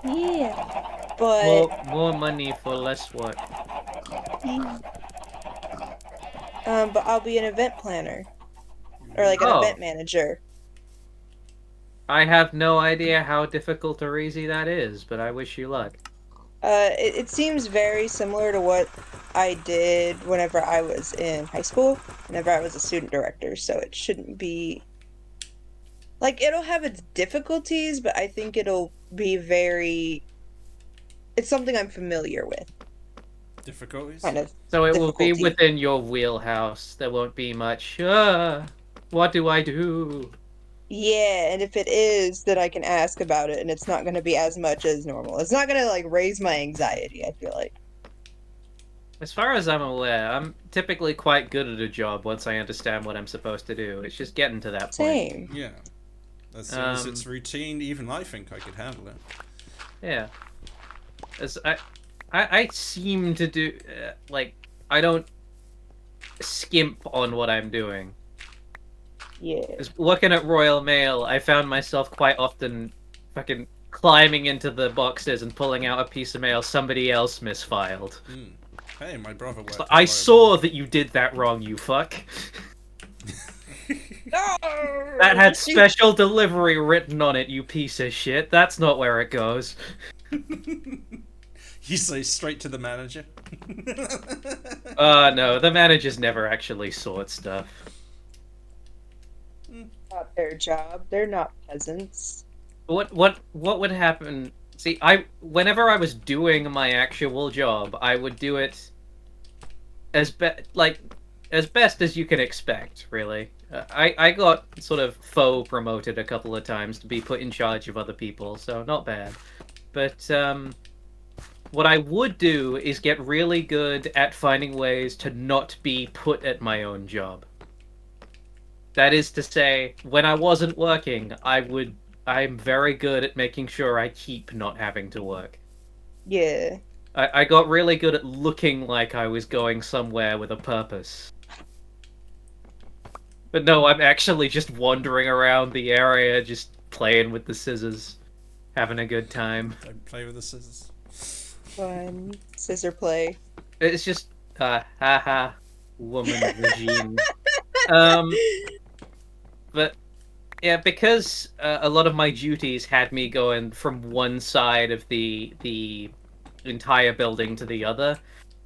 Yeah. But More money for less work. but I'll be an event planner or like an Oh, event manager. I have no idea how difficult or easy that is, but I wish you luck. It seems very similar to what I did whenever I was in high school, whenever I was a student director, so it shouldn't be like it'll have its difficulties, but I think it'll be it's something I'm familiar with, Difficulties? kind of So it will be difficulty. within your wheelhouse. There won't be much, what do I do? Yeah, and if it is, then I can ask about it, and it's not going to be as much as normal. It's not going to like raise my anxiety, I feel like. As far as I'm aware, I'm typically quite good at a job once I understand what I'm supposed to do. It's just getting to that point. Same. Yeah. As soon as it's Um, routine, even I think I could handle it. yeah. As I seem to do, like, I don't skimp on what I'm doing. Yeah. 'Cause working at Royal Mail, I found myself quite often fucking climbing into the boxes and pulling out a piece of mail somebody else misfiled. Mm. Hey, my brother It's worked like, at I Royal Mail. saw that you did that wrong, you fuck. That No! had special delivery written on it, you piece of shit. That's not where it goes. You say straight to the manager. No, the managers never actually sort stuff. Not their job. They're not peasants. What would happen? See, whenever I was doing my actual job, I would do it like as best as you can expect, really. I got sort of faux promoted a couple of times to be put in charge of other people, so not bad. But what I would do is get really good at finding ways to not be put at my own job. That is to say, when I wasn't working, I'm very good at making sure I keep not having to work. Yeah. I got really good at looking like I was going somewhere with a purpose. But no, I'm actually just wandering around the area, just playing with the scissors, having a good time. Don't play with the scissors. Fun. Scissor play. It's just, haha, woman regime. Um, but yeah, because a lot of my duties had me going from one side of the entire building to the other,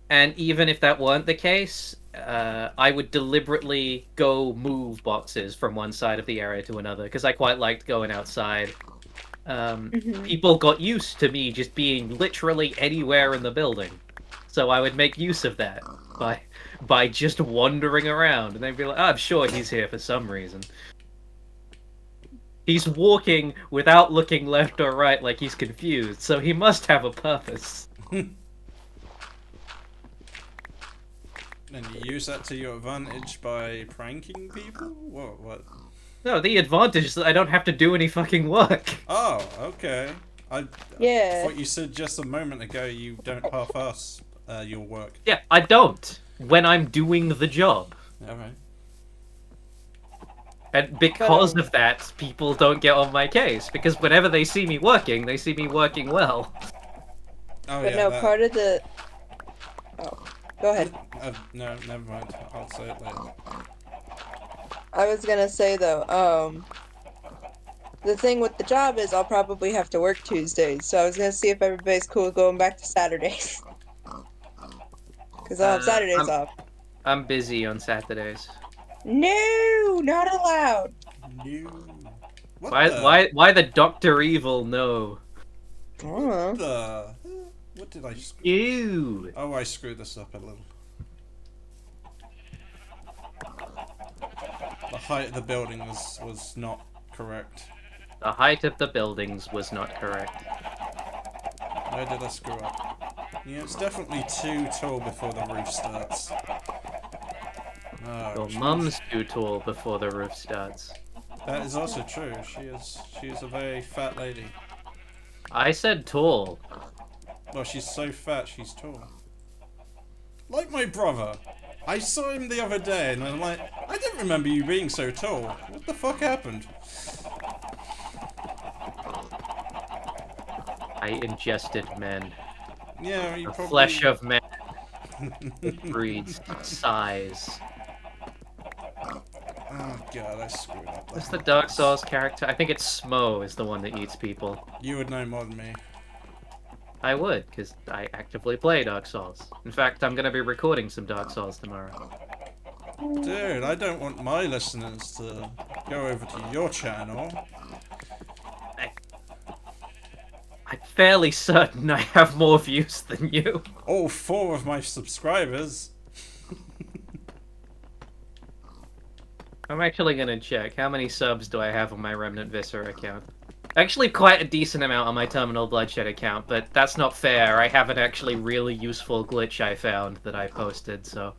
and even if that weren't the case, I would deliberately go move boxes from one side of the area to another because I quite liked going outside. Hmm. People got used to me just being literally anywhere in the building, so I would make use of that by just wandering around, and they'd be like, oh, "I'm sure he's here for some reason." He's walking without looking left or right like he's confused, so he must have a purpose. And you use that to your advantage by pranking people? What? No, the advantage is that I don't have to do any fucking work. Oh, okay. I Yeah. thought you said just a moment ago you don't half-ass your work. Yeah, I don't when I'm doing the job. Alright. And But because of that, people don't get on my case. Because whenever they see me working, they see me working well. Oh but yeah, no, that. part of the oh, go ahead. No, never mind. I'll say it later. I was gonna say though, the thing with the job is I'll probably have to work Tuesdays, so I was gonna see if everybody's cool with going back to Saturdays. Because I'll have Uh, Saturdays I'm off. I'm busy on Saturdays. No, not allowed. No. What Why the? why the Doctor Evil no? I don't What know. the? What did I screw? Ew. Oh, I screwed this up a little. The height of the building was not correct. The height of the buildings was not correct. Where did I screw up? Yeah, it's definitely too tall before the roof starts. Oh, Your which means mum's too tall before the roof starts. that is also true. She is a very fat lady. I said tall. Well, she's so fat, she's tall. Like my brother. I saw him the other day and I'm like, I didn't remember you being so tall. What the fuck happened? I ingested men. Yeah, you The probably... flesh of men breeds size. Oh god, I screwed up. What's that. the Dark Souls character? I think it's Smo is the one that eats people. You would know more than me. I would, because I actively play Dark Souls. In fact, I'm going to be recording some Dark Souls tomorrow. Dude, I don't want my listeners to go over to your channel. I'm fairly certain I have more views than you. All 4 of my subscribers. I'm actually going to check. How many subs do I have on my Remnant Viscera account? Actually, quite a decent amount on my Terminal Bloodshed account, but that's not fair. I have an actually really useful glitch I found that I posted, so...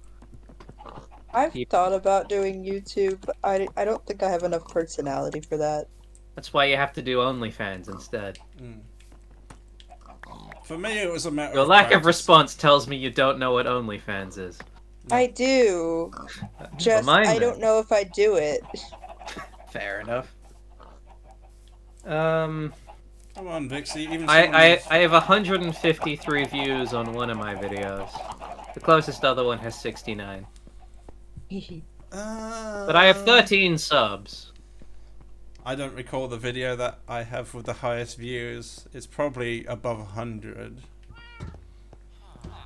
I've Yep. thought about doing YouTube, but I don't think I have enough personality for that. That's why you have to do OnlyFans instead. For me, it was a matter Your of lack of practice. response tells me you don't know what OnlyFans is. I do. Just, mind I then. don't know if I do it. Fair enough. Come on, Vixie. Even I have 153 views on one of my videos. The closest other one has 69. But I have 13 subs. I don't recall the video that I have with the highest views. It's probably above 100.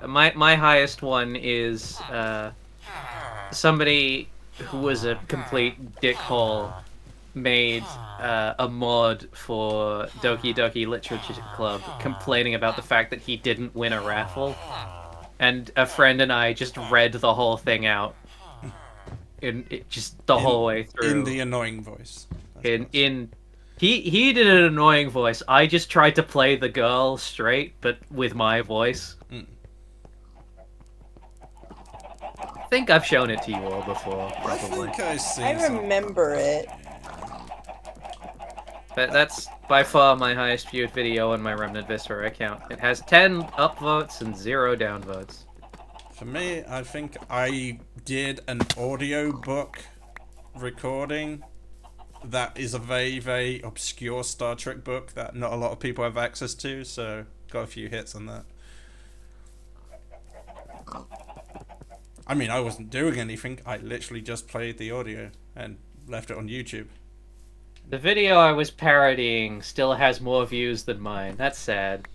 My highest one is somebody who was a complete dickhole made a mod for Doki Doki Literature Club complaining about the fact that he didn't win a raffle. And a friend and I just read the whole thing out. Just the whole way through. In the annoying voice. He did an annoying voice. I just tried to play the girl straight, but with my voice. I think I've shown it to you all before, I probably. think I see I remember it. But that's by far my highest viewed video on my Remnant Viscera account. It has 10 upvotes and 0 downvotes. For me, I think I did an audiobook recording that is a very, very obscure Star Trek book that not a lot of people have access to, so got a few hits on that. I mean, I wasn't doing anything. I literally just played the audio and left it on YouTube. The video I was parodying still has more views than mine. That's sad.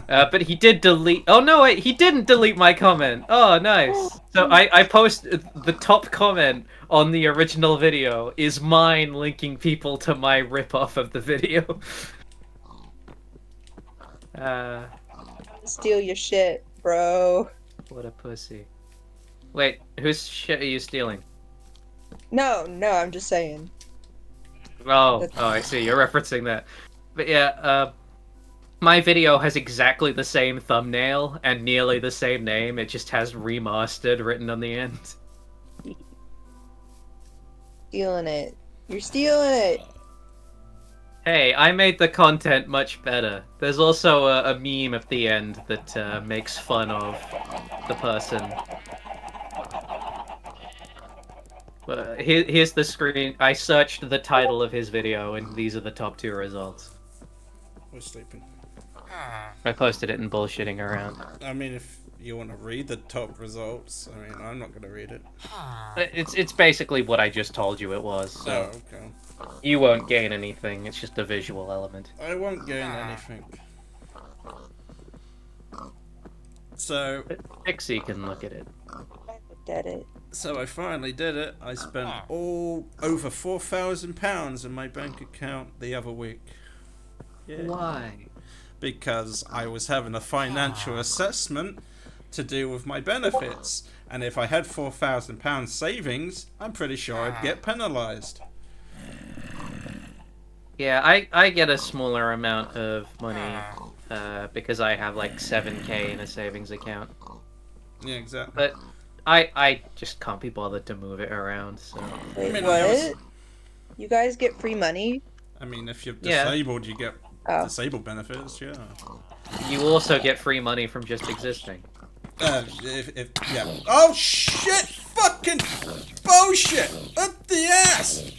But he did delete... Oh, no, wait, he didn't delete my comment. Oh, nice. So I posted... The top comment on the original video is mine linking people to my rip-off of the video. Steal your shit, bro. What a pussy. Wait, whose shit are you stealing? No, I'm just saying. Oh, I see. You're referencing that. But yeah, my video has exactly the same thumbnail and nearly the same name. It just has remastered written on the end. Stealing it. You're stealing it. Hey, I made the content much better. There's also a meme at the end that makes fun of the person. Here's the screen. I searched the title of his video, and these are the top 2 results. We're sleeping. I posted it in bullshitting around. I mean, if you want to read the top results, I mean, I'm not going to read it. It's basically what I just told you it was, so Oh, okay. you won't gain anything. It's just a visual element. I won't gain anything. So, Pixie can look at it. I looked at it. I finally did it. I spent all over £4,000 in my bank account the other week. Yeah. Why? Because I was having a financial assessment to do with my benefits. And if I had £4,000 savings, I'm pretty sure I'd get penalised. Yeah, I get a smaller amount of money because I have like 7k in a savings account. Yeah, exactly. But I just can't be bothered to move it around, so... Wait, mean, what? I was- You guys get free money? I mean, if you're Yeah. disabled, you get Oh. disabled benefits, yeah. You also get free money from just existing. Yeah. Oh shit! Fucking bullshit! Up the ass!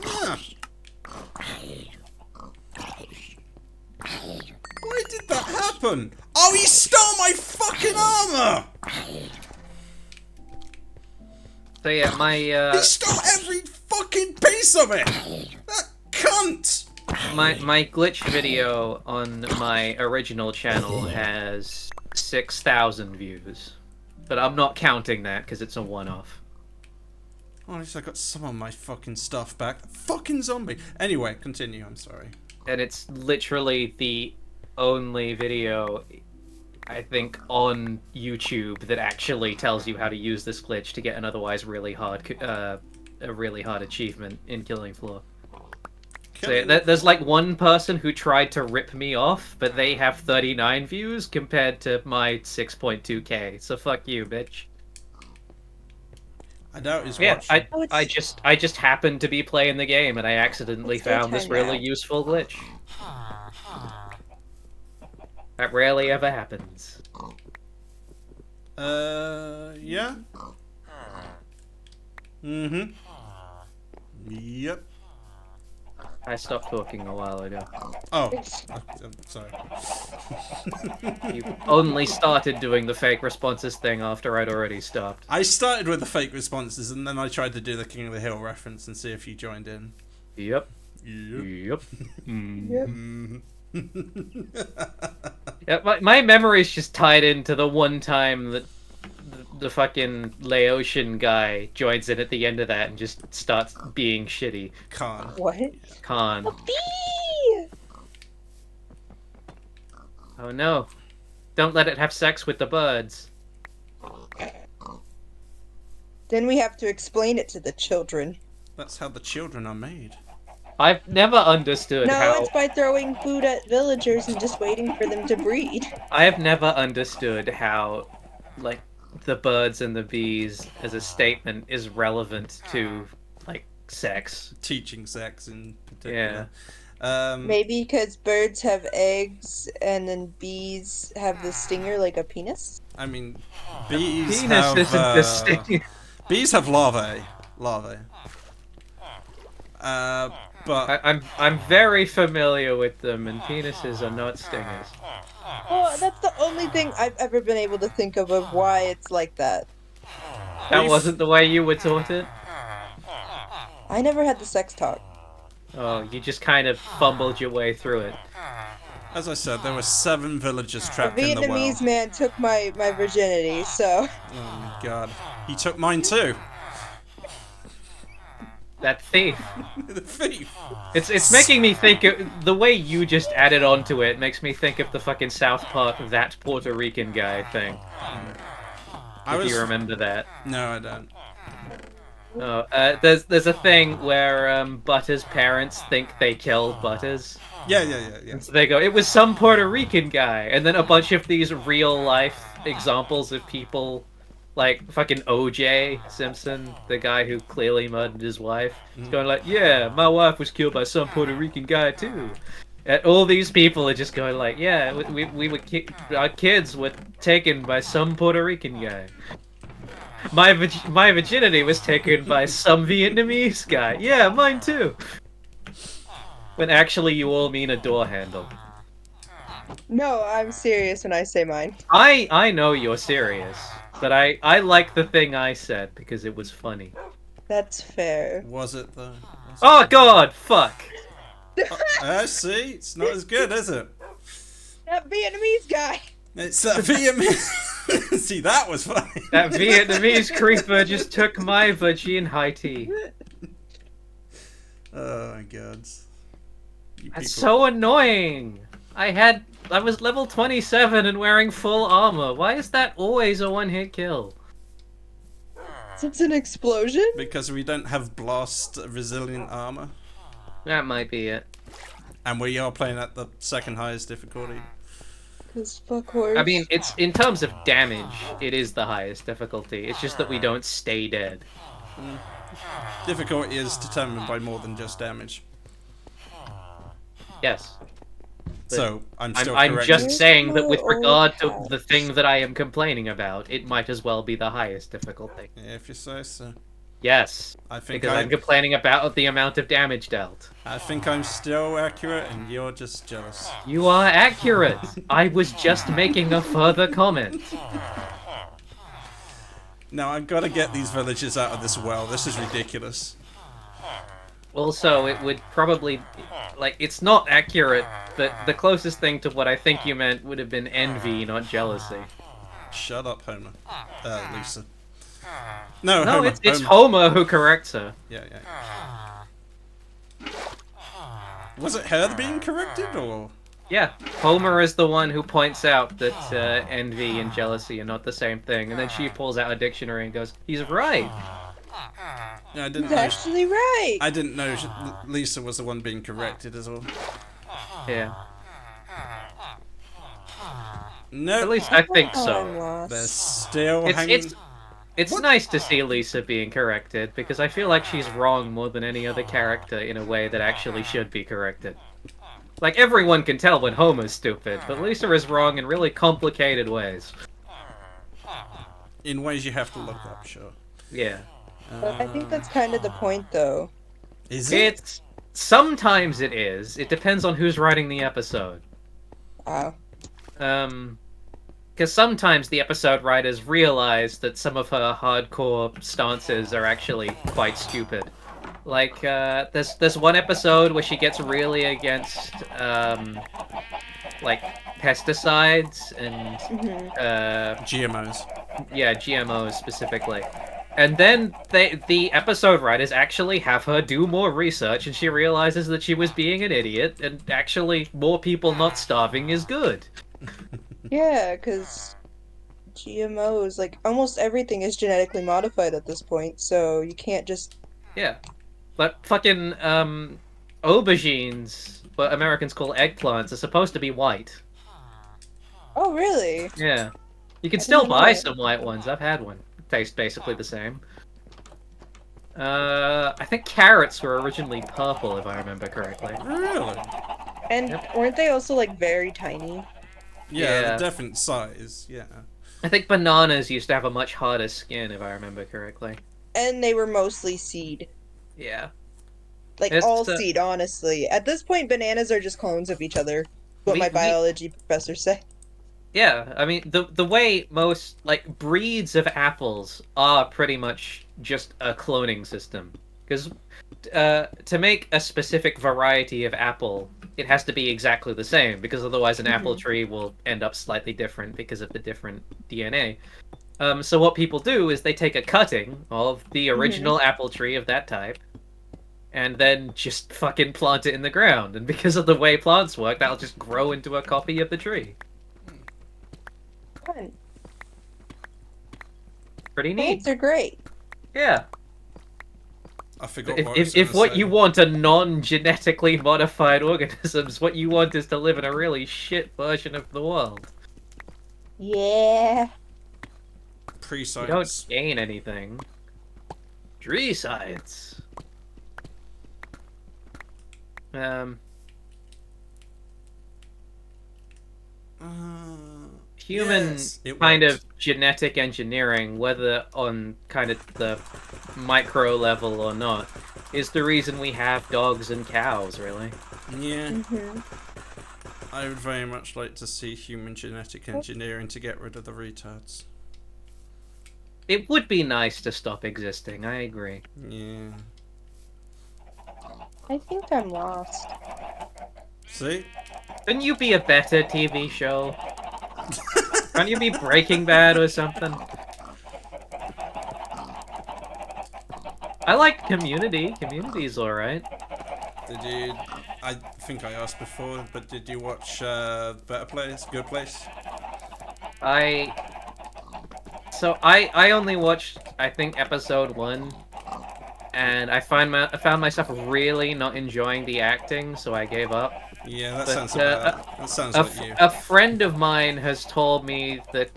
Ah, happened? Oh, he stole my fucking armor! So yeah, my He stole every fucking piece of it! That cunt! my glitch video on my original channel has 6,000 views, but I'm not counting that because it's a one-off. Oh, at least I got some of my fucking stuff back. Fucking zombie. Anyway, continue. I'm sorry. And it's literally the only video, I think, on YouTube that actually tells you how to use this glitch to get an otherwise really hard, a really hard achievement in Killing Floor. So yeah, there's like one person who tried to rip me off, but they have 39 views compared to my 6.2k. So fuck you, bitch. I doubt he's Yeah, watching. I just happened to be playing the game and I accidentally It's their found this time really now. useful glitch. That rarely ever happens. Yeah? Mm-hmm. Yep. I stopped talking a while ago. Oh, I'm sorry. You only started doing the fake responses thing after I'd already stopped. I started with the fake responses, and then I tried to do the King of the Hill reference and see if you joined in. Yep. Yep. Yep. Mhm. Yeah, my memory's just tied into the one time that the fucking Laotian guy joins in at the end of that and just starts being shitty. Khan. What? Khan. A bee! Oh no. Don't let it have sex with the birds. Then we have to explain it to the children. That's how the children are made. I've never understood No, how... it's by throwing food at villagers and just waiting for them to breed. I have never understood how, like, the birds and the bees as a statement is relevant to, like, sex. Teaching sex in particular. Maybe because birds have eggs and then bees have the stinger like a penis? I mean, bees Penis have isn't the sting. bees have larvae. But I'm very familiar with them, and penises are not stingers. Oh, that's the only thing I've ever been able to think of why it's like that. That wasn't the way you were taught it? I never had the sex talk. Oh, you just kind of fumbled your way through it. as I said, there were 7 villagers A trapped in the well. Vietnamese man took my virginity, so... Oh my god. He took mine too. That thief. The thief. It's making me think the way you just added onto it makes me think of the fucking South Park That Puerto Rican Guy thing. If you remember that. No, I don't. Oh, there's a thing where Butters' parents think they killed Butters. Yeah. And so they go, it was some Puerto Rican guy, and then a bunch of these real life examples of people, like fucking O.J. Simpson, the guy who clearly murdered his wife, is going like, yeah, my wife was killed by some Puerto Rican guy too. And all these people are just going like, yeah, we were our kids were taken by some Puerto Rican guy. My virginity was taken by some Vietnamese guy. Yeah, mine too. When actually you all mean a door handle. No, I'm serious when I say mine. I know you're serious, but I like the thing I said because it was funny. That's fair. Was it though? Oh god, fuck. See? It's not as good, is it? That Vietnamese guy! It's that Vietnamese. See, that was funny. That Vietnamese creeper just took my virgin high tea. Oh my god. You That's people- so annoying. I was level 27 and wearing full armor. Why is that always a one-hit kill? It's an explosion? Because we don't have blast resilient armor. That might be it. And we are playing at the second highest difficulty. Cause fuck horse. I mean, it's in terms of damage, it is the highest difficulty. It's just that we don't stay dead. Difficulty is determined by more than just damage. Yes. So, I'm still I'm correct. just saying that with Where's my regard to old the thing that I am complaining about, it might as well be the highest difficulty. Yeah, if you say so. Yes, I think because I'm complaining about the amount of damage dealt. I think I'm still accurate, and you're just jealous. You are accurate. I was just making a further comment. Now I've got to get these villagers out of this well. This is ridiculous. Also, it would probably, like, it's not accurate, but the closest thing to what I think you meant would have been envy, not jealousy. Shut up, Homer. Lisa. No, No, Homer. it's Homer who corrects her. Yeah. Was it her being corrected, or? Yeah, Homer is the one who points out that envy and jealousy are not the same thing, and then she pulls out a dictionary and goes, "He's right." Yeah, I didn't He's know. actually right. I didn't know Lisa was the one being corrected as well. Yeah, No, at least I think I'm so. lost. they're still It's hanging. it's nice to see Lisa being corrected because I feel like she's wrong more than any other character in a way that actually should be corrected. Like, everyone can tell when Homer's stupid, but Lisa is wrong in really complicated ways. In ways you have to look up, sure. Yeah. But I think that's kind of the point, though. Is it? It's... Sometimes it is. It depends on who's writing the episode. Wow. Because sometimes the episode writers realize that some of her hardcore stances are actually quite stupid. Like, there's one episode where she gets really against, like, pesticides and, GMOs. yeah, GMOs specifically. And then the episode writers actually have her do more research, and she realizes that she was being an idiot, and actually more people not starving is good. Yeah, because GMOs, like, almost everything is genetically modified at this point, so you can't just... Yeah. But fucking, aubergines, what Americans call eggplants, are supposed to be white. Oh, really? Yeah. You can I still didn't know buy that. some white ones. I've had one. Tastes basically the same. I think carrots were originally purple, if I remember correctly. Really? And Yep. weren't they also, like, very tiny? Yeah, Yeah. different size. Yeah. I think bananas used to have a much harder skin, if I remember correctly. And they were mostly seed. Yeah. Like, It's, all uh, seed, honestly. At this point, bananas are just clones of each other. What Me- my me- biology professors say. Yeah, I mean, the way most, like, breeds of apples are pretty much just a cloning system. Because to make a specific variety of apple, it has to be exactly the same, because otherwise an apple tree will end up slightly different because of the different DNA. So what people do is they take a cutting of the original apple tree of that type, and then just fucking plant it in the ground. And because of the way plants work, that'll just grow into a copy of the tree. Fun. Pretty neat. Plants are great. Yeah. I forgot If, what I was if gonna what say. you want are non-genetically modified organisms, what you want is to live in a really shit version of the world. Yeah. You Pre-science. don't gain anything. Tree science. Human Yes, it kind works. of genetic engineering, whether on kind of the micro level or not, is the reason we have dogs and cows, really. Yeah, hmm I would very much like to see human genetic engineering to get rid of the retards. It would be nice to stop existing, I agree. Yeah. I think I'm lost. See? Couldn't you be a better TV show? Can't you be Breaking Bad or something? I like Community. Community's alright. Did you? I think I asked before, but did you watch Better Place, Good Place? I only watched, I think, episode 1, and I found myself really not enjoying the acting, so I gave up. Yeah, that But, sounds about. That sounds A, like you. a friend of mine has told me that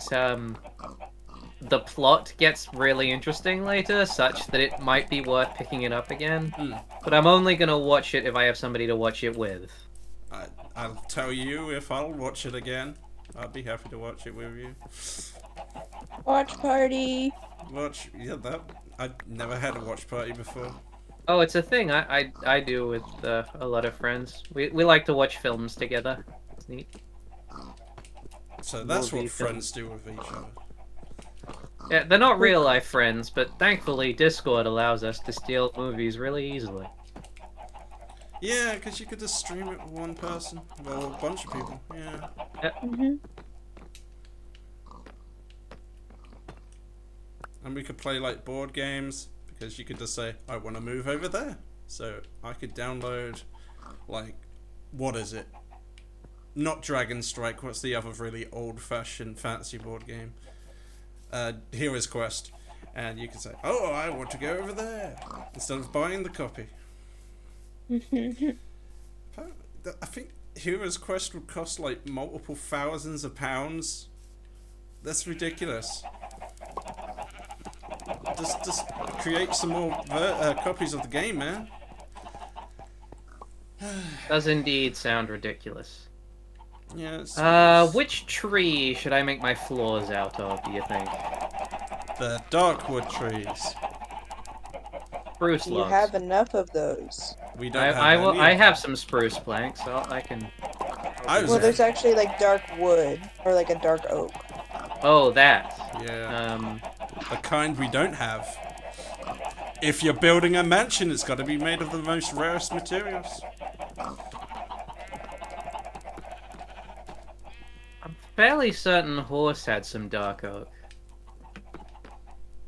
the plot gets really interesting later, such that it might be worth picking it up again. But I'm only gonna watch it if I have somebody to watch it with. I'll tell you if I'll watch it again. I'd be happy to watch it with you. Watch party. Watch, yeah, that. I've never had a watch party before. Oh, it's a thing I do with a lot of friends. We like to watch films together. It's neat. So that's Movie what friends do with each other. Yeah, they're not real life friends, but thankfully Discord allows us to steal movies really easily. Yeah, because you could just stream it with one person. Well, a bunch of people. Yeah. Mm-hmm. And we could play like board games because you could just say, I want to move over there. So I could download, like, what is it? Not Dragon Strike, what's the other really old fashioned fantasy board game? Hero's Quest. And you could say, oh, I want to go over there. Instead of buying the copy. I think Hero's Quest would cost like multiple thousands of pounds. That's ridiculous. Just create some more copies of the game, man. Does indeed sound ridiculous. Yeah. It's Which tree should I make my floors out of, do you think? the Darkwood trees. Spruce You logs. have enough of those. We don't I have will. any I of have some spruce planks, so I can. I was Well, there's actually like dark wood or like a dark oak. Oh, that. them. Yeah. Um, The kind we don't have. If you're building a mansion, it's got to be made of the most rarest materials. I'm fairly certain horse had some dark oak.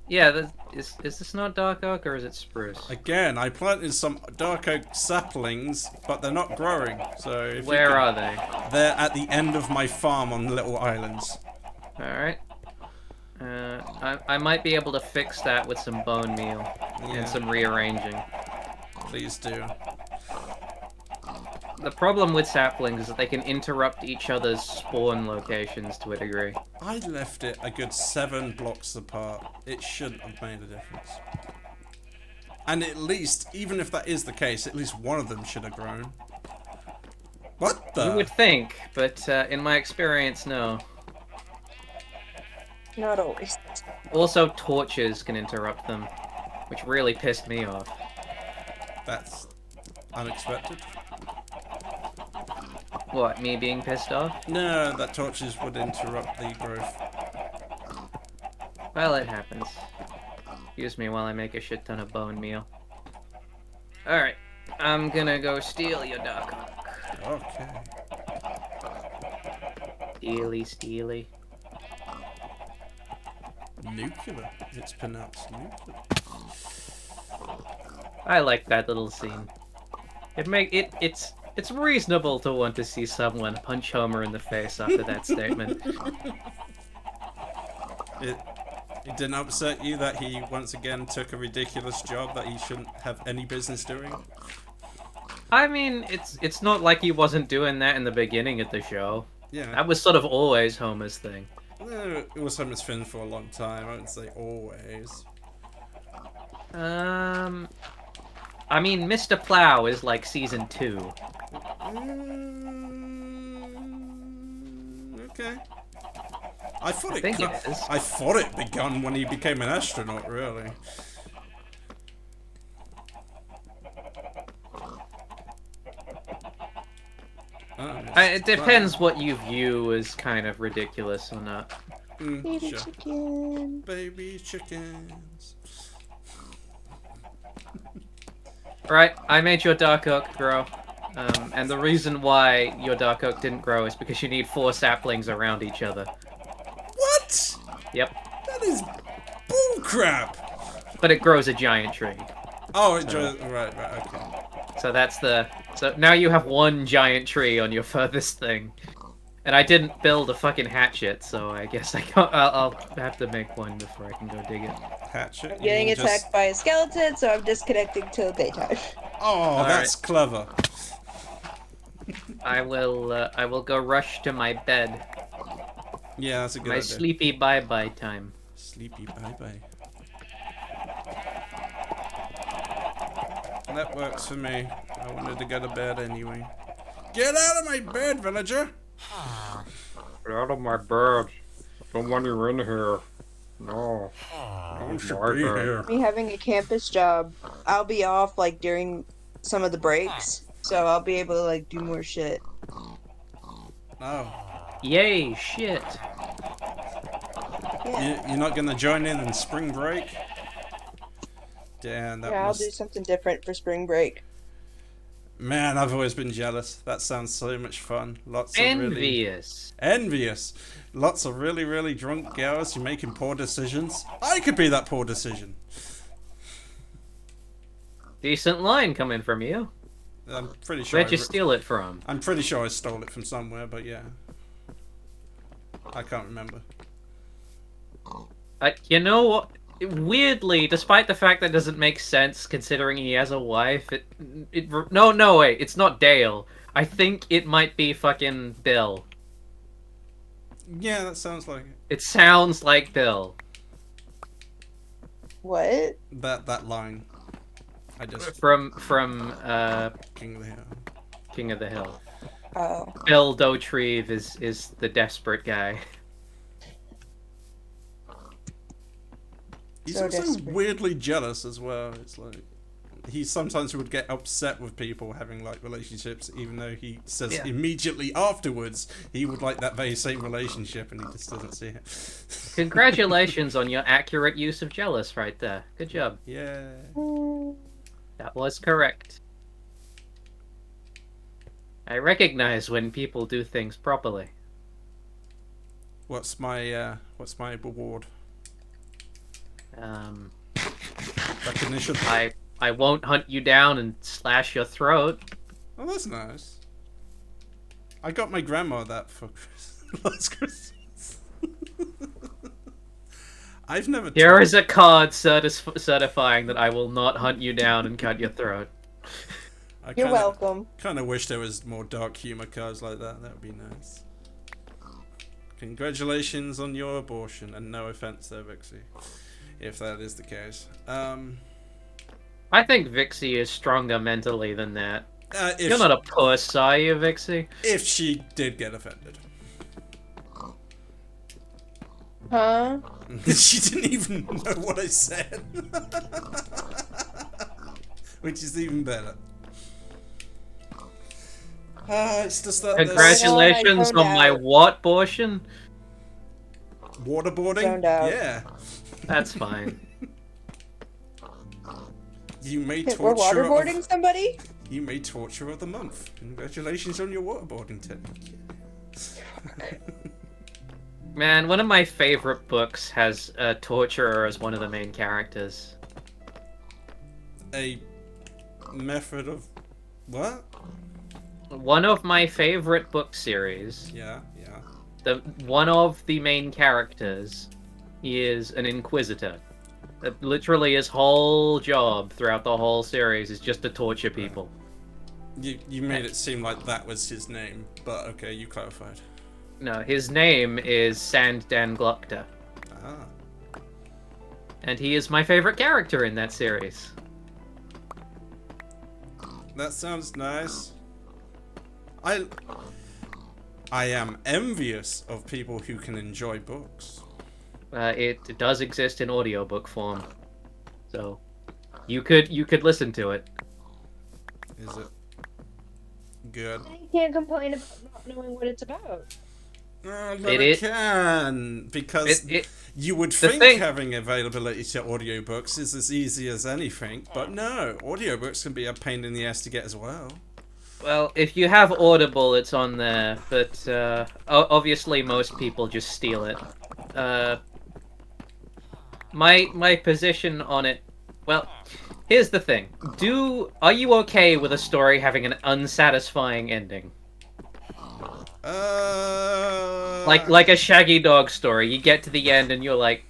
Yeah, is this not dark oak or is it spruce? Again, I planted some dark oak saplings, but they're not growing. So if Where you could, are they? they're at the end of my farm on little islands. All right. I might be able to fix that with some bone meal Yeah. and some rearranging. Please do. The problem with saplings is that they can interrupt each other's spawn locations to a degree. I left it a good 7 blocks apart. It shouldn't have made a difference. And at least, even if that is the case, at least one of them should have grown. What the? You would think, but in my experience, no. Not always. Also, torches can interrupt them, which really pissed me off. That's unexpected. What, me being pissed off? No, that torches would interrupt the growth. Well, it happens. Excuse me while I make a shit ton of bone meal. Alright, I'm gonna go steal your dark oak. Okay. Steely. Nuclear. It's pronounced nuclear. I like that little scene. It's reasonable to want to see someone punch Homer in the face after that statement. It didn't upset you that he once again took a ridiculous job that he shouldn't have any business doing? I mean, it's not like he wasn't doing that in the beginning of the show. Yeah. That was sort of always Homer's thing. No, it was Homer's thing for a long time. I wouldn't say always. I mean, Mr. Plow is like season 2. Okay. I thought I think it is. I thought it begun when he became an astronaut, really. It depends what you view as kind of ridiculous or not. Baby Sure. chicken. Baby chickens. Right, I made your dark oak grow. And the reason why your dark oak didn't grow is because you need 4 saplings around each other. What? Yep. That is bullcrap. But it grows a giant tree. Oh, right, okay. So that's the... So now you have 1 giant tree on your furthest thing. And I didn't build a fucking hatchet, so I guess I'll have to make one before I can go dig it. Hatchet. I'm getting you attacked by a skeleton, so I'm disconnecting till daytime. Oh, that's clever. I will go rush to my bed. Yeah, that's a good My idea. sleepy bye-bye time. Sleepy bye-bye. That works for me. I wanted to go to bed anyway. Get out of my bed, villager! Get out of my bed. I don't want you in here. No. You should be here. Me having a campus job, I'll be off like during some of the breaks, so I'll be able to like do more shit. Oh. Yay, shit. Yeah, You're not gonna join in spring break? Damn, that yeah, I'll must... do something different for spring break. Man, I've always been jealous. That sounds so much fun. Lots of really... Envious. Envious. Lots of really, really drunk girls who making poor decisions. I could be that poor decision. Decent line coming from you. I'm pretty sure. Where'd you steal it from? I'm pretty sure I stole it from somewhere, but yeah. I can't remember. You know what? Weirdly, despite the fact that doesn't make sense considering he has a wife, no, wait, it's not Dale. I think it might be fucking Bill. Yeah, that sounds like it. It sounds like Bill. What? That line. I just... From King of the Hill. King of the Hill. Oh, Bill Dauterive is the desperate guy. He's So also desperate. weirdly jealous as well. It's like he sometimes would get upset with people having like relationships, even though he says Yeah. immediately afterwards he would like that very same relationship, and he just doesn't see it. Congratulations on your accurate use of jealous right there. Good job. Yeah. That was correct. I recognize when people do things properly. What's my reward? Recognition. I won't hunt you down and slash your throat. Oh, that's nice. I got my grandma that for last Christmas. I've never. Here is a card certifying that I will not hunt you down and cut your throat. you're welcome. Kind of wish there was more dark humor cards like that. That would be nice. Congratulations on your abortion, and no offense there, Vixie, if that is the case. I think Vixie is stronger mentally than that. If You're not a puss, are you, Vixie? if she did get offended, Huh? she didn't even know what I said, which is even better. It's just that there's Congratulations zoned on my out. what abortion? waterboarding. Zoned out. Yeah, That's fine. you made We're torture. waterboarding somebody? You made torture of the month. Congratulations on your waterboarding technique. Man, one of my favorite books has a torturer as one of the main characters. A method of what? One of my favorite book series, Yeah, yeah. one of the main characters is an inquisitor. Literally his whole job throughout the whole series is just to torture people. You made it seem like that was his name, but okay, you clarified. No, his name is Sandan Glukta, Ah. and he is my favorite character in that series. That sounds nice. I am envious of people who can enjoy books. It does exist in audiobook form, so you could listen to it. Is it good? You can't complain about not knowing what it's about. But It I is- can, because you would the think thing- having availability to audiobooks is as easy as anything, but no, audiobooks can be a pain in the ass to get as well. Well, if you have Audible, it's on there, but obviously most people just steal it. My position on it, well, here's the thing: are you okay with a story having an unsatisfying ending? Like a Shaggy Dog story. You get to the end and you're like,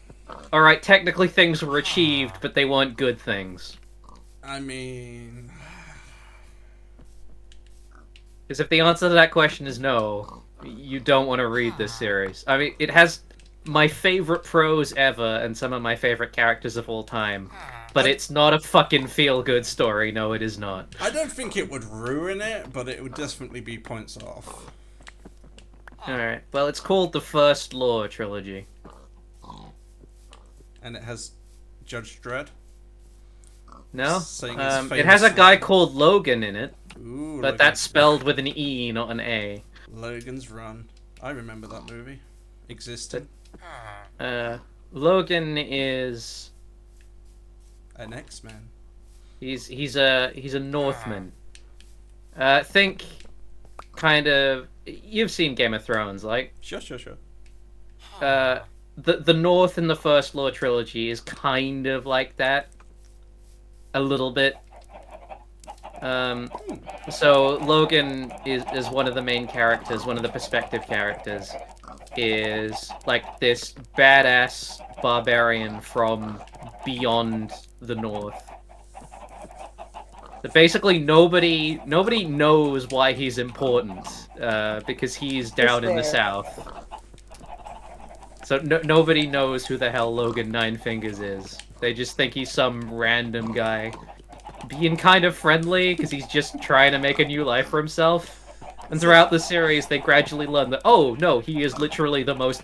all right, technically things were achieved, but they weren't good things. I mean, Because if the answer to that question is no, you don't want to read this series. I mean, it has my favorite prose ever and some of my favorite characters of all time. But it's not a fucking feel-good story. No, it is not. I don't think it would ruin it, but it would definitely be points off. Alright, well, it's called the First Law Trilogy. and it has Judge Dredd. No, Saying his it has a famous guy line. called Logan in it, Ooh, but that's spelled with an E, not an A. Logan's Run. I remember that movie. Existed. Logan is An X-Man. he's a Northman. Think kind of you've seen Game of Thrones, like Sure. the North in the First Law trilogy is kind of like that, a little bit. So Logan is one of the main characters, one of the perspective characters, is like this badass barbarian from beyond the North. That basically nobody knows why he's important, because he's down in the there. South. So nobody knows who the hell Logan Nine Fingers is. They just think he's some random guy being kind of friendly because he's just trying to make a new life for himself. And throughout the series, they gradually learn that, oh no, he is literally the most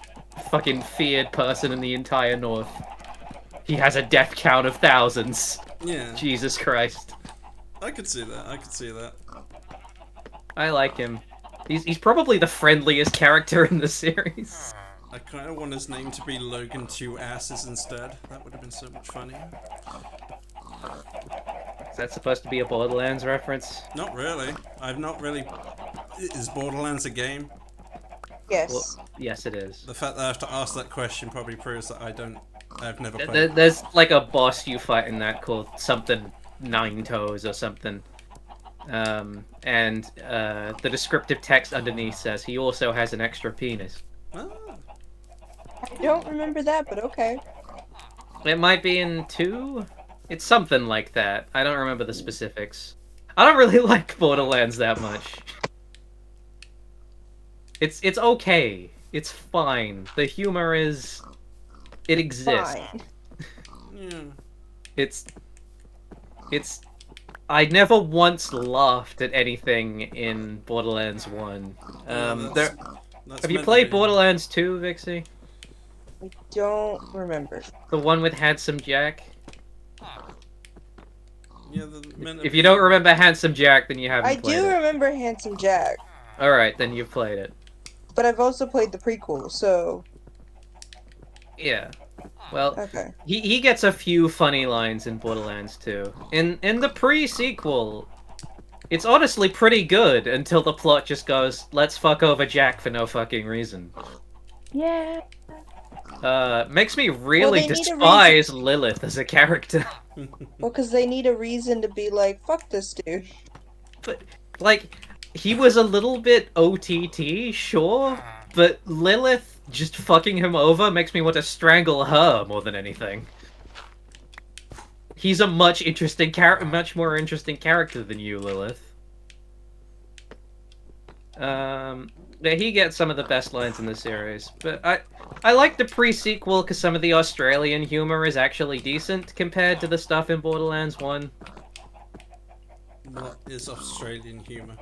fucking feared person in the entire North. He has a death count of thousands. Yeah. Jesus Christ. I could see that. I like him. He's probably the friendliest character in the series. I kind of want his name to be Logan Two Asses instead. That would have been so much funnier. Is that supposed to be a Borderlands reference? Not really. I've not really. Is Borderlands a game? Yes. Well, yes, it is. The fact that I have to ask that question probably proves that I've never played. There's like a boss you fight in that called something Nine Toes or something. And the descriptive text underneath says he also has an extra penis. Ah, I don't remember that, but okay. It might be in 2? It's something like that. I don't remember the specifics. I don't really like Borderlands that much. It's okay. It's fine. The humor is... It exists. Fine. yeah. It's... I never once laughed at anything in Borderlands 1. That's Have you meant to played be. Borderlands 2, Vixie? I don't remember. The one with Handsome Jack? Yeah, meant to If be- you don't remember Handsome Jack, then you haven't I played do it. remember Handsome Jack, Alright, then you've played it. but I've also played the prequel, so Yeah. Well, okay. he gets a few funny lines in Borderlands 2. In the pre-sequel, it's honestly pretty good until the plot just goes, let's fuck over Jack for no fucking reason. Yeah. Makes me really they need a despise Lilith as a character. Well, because they need a reason to be like, fuck this dude. But, like, he was a little bit OTT, sure, but Lilith just fucking him over makes me want to strangle her more than anything. He's a much more interesting character than you, Lilith. Yeah, he gets some of the best lines in the series, but I like the pre-sequel because some of the Australian humor is actually decent compared to the stuff in Borderlands 1. What is Australian humor?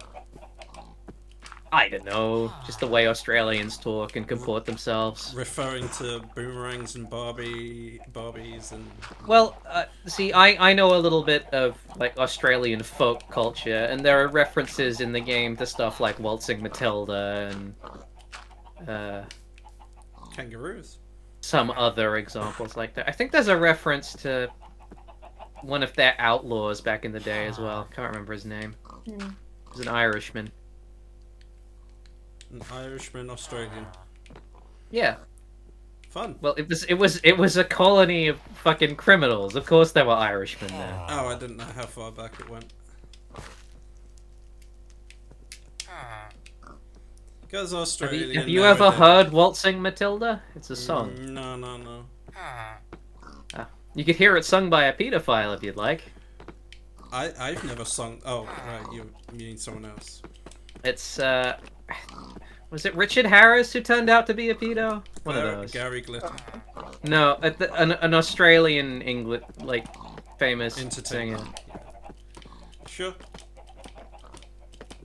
I don't know, just the way Australians talk and comport themselves. Referring to boomerangs and Barbies and. Well, see, I know a little bit of like Australian folk culture, and there are references in the game to stuff like Waltzing Matilda and Kangaroos. some other examples like that. I think there's a reference to one of their outlaws back in the day as well. Can't remember his name. He was an Irishman. An Irishman, Australian. Yeah. Fun. Well, it was a colony of fucking criminals. Of course, there were Irishmen there. Oh, I didn't know how far back it went. Because Australian. Have you ever nowadays- heard Waltzing Matilda? It's a song. No. You could hear it sung by a pedophile if you'd like. I've never sung. Oh, right, you mean someone else. It's was it Richard Harris who turned out to be a pedo? One of those. Gary Glitter. No, an Australian English like famous Entertainer. singer. Sure.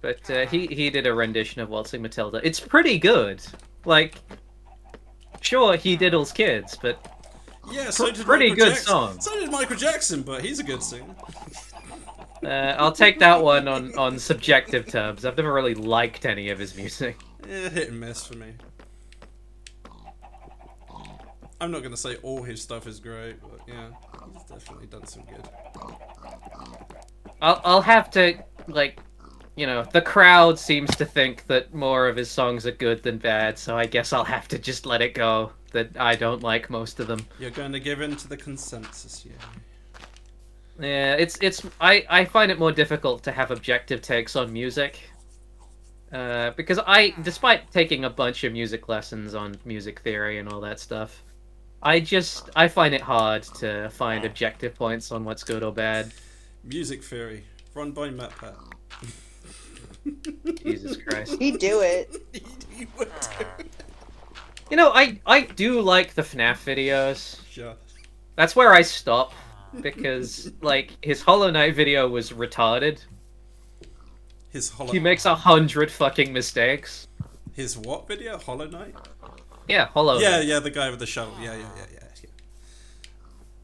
But he did a rendition of Waltzing Matilda. It's pretty good. Like, sure, he diddles kids, but Yeah, so did Pretty Michael good Jackson. song. So did Michael Jackson, but he's a good singer. I'll take that one on subjective terms. I've never really liked any of his music. Yeah, hit and miss for me. I'm not gonna say all his stuff is great, but yeah, he's definitely done some good. I'll have to, like, you know, the crowd seems to think that more of his songs are good than bad, so I guess I'll have to just let it go that I don't like most of them. You're going to give in to the consensus, yeah. Yeah, I find it more difficult to have objective takes on music. Because despite taking a bunch of music lessons on music theory and all that stuff, I find it hard to find objective points on what's good or bad. Music Theory, run by MatPat. Jesus Christ. He'd do it. He would do. You know, I do like the FNAF videos. Sure. That's where I stop, because, like, his Hollow Knight video was retarded. His He makes 100 fucking mistakes. His what video? Hollow Knight? Yeah, Hollow Knight. Yeah, the guy with the shovel. Yeah.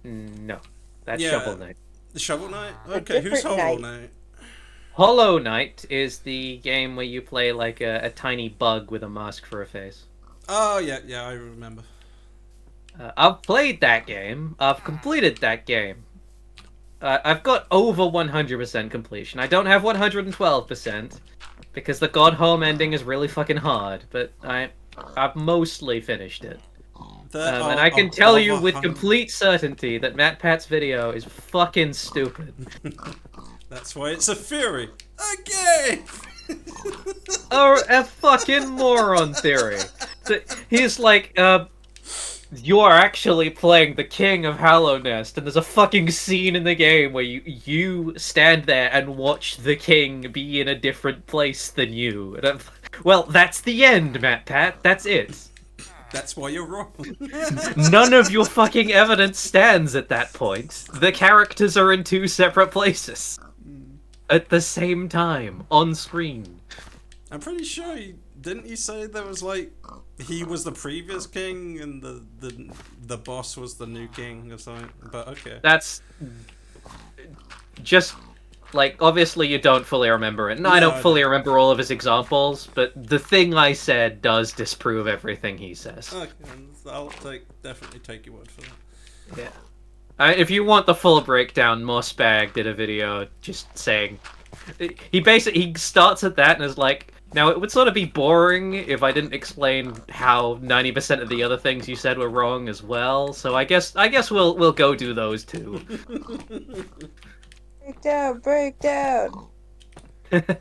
No, that's Yeah. Shovel Knight. The Shovel Knight? A Okay, who's different Hollow Knight. Knight? Hollow Knight is the game where you play like a tiny bug with a mask for a face. Oh, yeah, I remember. I've played that game. I've completed that game. I've got over 100% completion. I don't have 112% because the God Home ending is really fucking hard, but I've mostly finished it. And I can tell you with complete certainty that MatPat's video is fucking stupid. That's why it's a theory. Okay. Or a fucking moron theory. He's like, you are actually playing the King of Hallownest, and there's a fucking scene in the game where you stand there and watch the king be in a different place than you. And well, that's the end, MatPat. That's it. That's why you're wrong. None of your fucking evidence stands at that point. The characters are in two separate places. At the same time, on screen. I'm pretty sure didn't he say there was like he was the previous king and the boss was the new king or something? But okay. That's just like, obviously you don't fully remember it, and I No, don't fully remember all of his examples, but the thing I said does disprove everything he says. Okay, I'll definitely take your word for that. Yeah. If you want the full breakdown, Mossbag did a video just saying... He starts at that and is like, now it would sort of be boring if I didn't explain how 90% of the other things you said were wrong as well, so I guess we'll go do those too. Breakdown. Okay,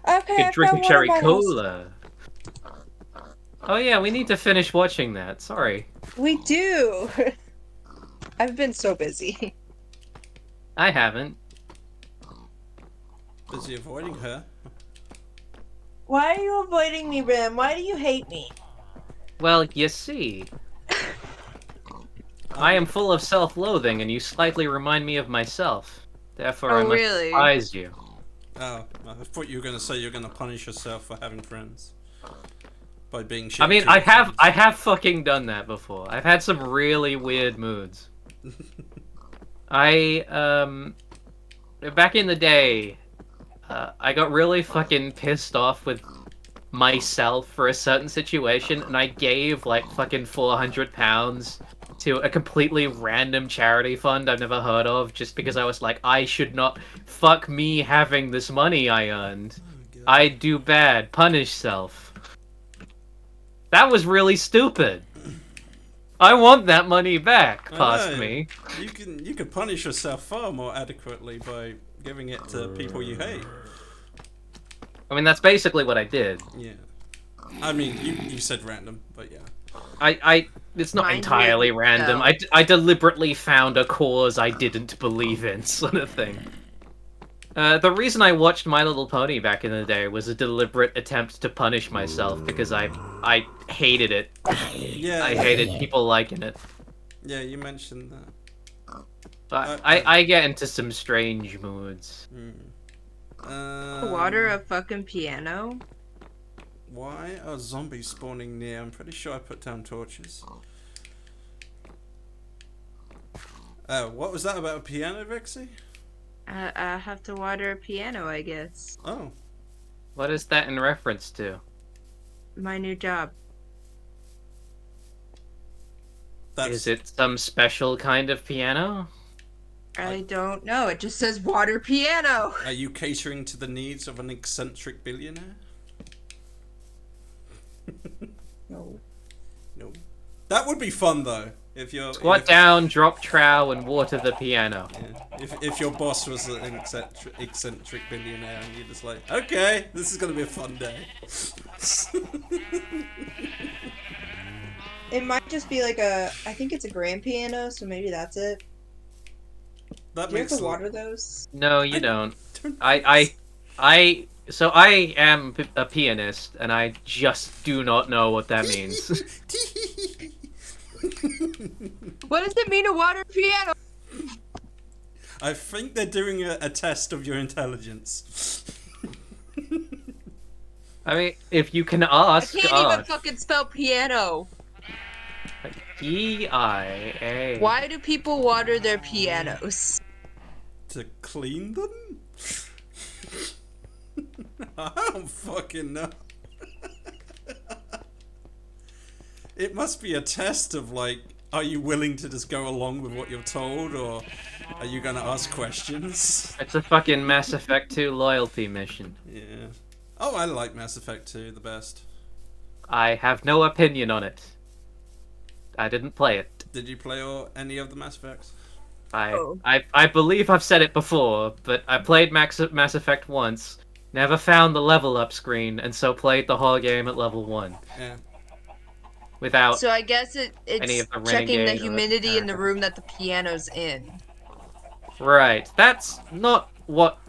I Drink found cherry one of mine. cola. Oh yeah, we need to finish watching that. Sorry. We do. I've been so busy. I haven't. Busy avoiding her. Why are you avoiding me, Rim? Why do you hate me? Well, you see. I am full of self-loathing, and you slightly remind me of myself. Therefore, I Oh, must really? despise you. Oh, I thought you were gonna say you're gonna punish yourself for having friends. By being shitty. I mean, to I your have friends. fucking done that before. I've had some really weird moods. Back in the day, I got really fucking pissed off with myself for a certain situation, and I gave like fucking £400 to a completely random charity fund I've never heard of, just because I was like, I should not, fuck me having this money I earned. God. I do bad, punish self. That was really stupid. I want that money back, I past know. me. You can punish yourself far more adequately by giving it to people you hate. I mean, that's basically what I did. Yeah. I mean, you said random, but yeah. It's not Mine entirely really random. fell. I deliberately found a cause I didn't believe in, sort of thing. The reason I watched My Little Pony back in the day was a deliberate attempt to punish myself because I hated it. Yeah. I hated people liking it. Yeah, you mentioned that. I get into some strange moods. Water a fucking piano? Why are zombies spawning near? I'm pretty sure I put down torches. What was that about a piano, Vixie? I have to water a piano, I guess. Oh, What is that in reference to? My new job. that's Is it some special kind of piano? I don't know. It just says water piano. Are you catering to the needs of an eccentric billionaire? No. No. That would be fun though. If you're Squat down, drop trow, and water the piano. if your boss was an eccentric billionaire and you're just like, okay, this is gonna be a fun day. It might just be like I think it's a grand piano, so maybe that's it. That Do you have makes to water those? No, you don't. don't- So I am a pianist, and I just do not know what that means. What does it mean to water a piano? I think they're doing a test of your intelligence. I mean, if you can I ask, can't even ask. fucking spell piano. P-I-A. Why do people water their pianos? To clean them? I don't fucking know. It must be a test of like, are you willing to just go along with what you're told, or are you gonna ask questions? It's a fucking Mass Effect 2 loyalty mission. Yeah. Oh, I like Mass Effect 2 the best. I have no opinion on it. I didn't play it. Did you play any of the Mass Effects? Oh. I believe I've said it before, but I played Mass Effect once, never found the level up screen, and so played the whole game at level 1. Yeah. Without So I guess Any it's of the checking the renegade or humidity in the room that the piano's in. Right. That's not what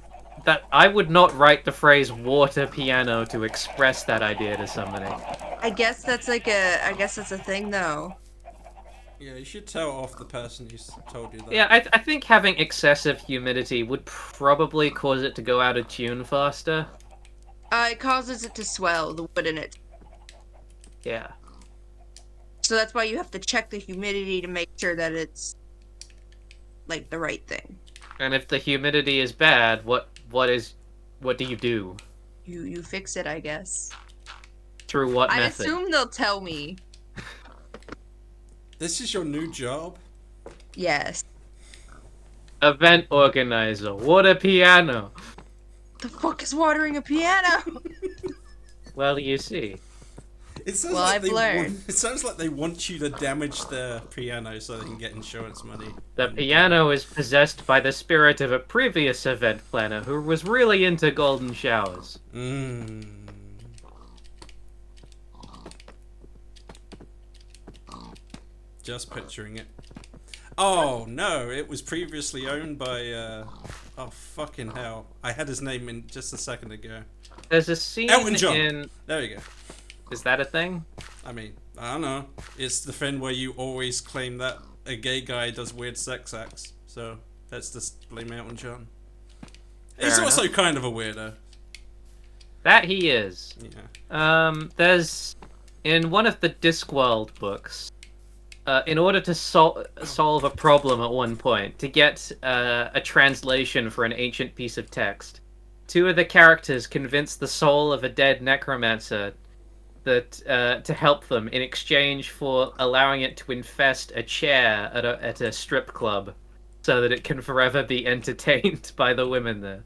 that I would not write the phrase water piano to express that idea to somebody. I guess that's I guess that's a thing though. Yeah, you should tell off the person who's told you that. Yeah, I think having excessive humidity would probably cause it to go out of tune faster. It causes it to swell, the wood in it. Yeah. So that's why you have to check the humidity to make sure that it's like the right thing. And if the humidity is bad, what do you do? You fix it, I guess. Through what I method? assume they'll tell me. This is your new job? Yes. Event organizer. Water piano. The fuck is watering a piano? Well, you see. It sounds Well, like I've they learned. it sounds like they want you to damage their piano so they can get insurance money. The And- piano is possessed by the spirit of a previous event planner who was really into golden showers. Mm. Just picturing it. Oh no, it was previously owned by oh fucking hell. I had his name in just a second ago. There's a scene Elton John. in... There you go. Is that a thing? I mean, I don't know. It's the thing where you always claim that a gay guy does weird sex acts. So let's just blame Elton John. He's Fair also kind of a weirdo. That he is. Yeah. There's... In one of the Discworld books, in order to solve a problem at one point, to get a translation for an ancient piece of text, two of the characters convince the soul of a dead necromancer that to help them in exchange for allowing it to infest a chair at a strip club, so that it can forever be entertained by the women there.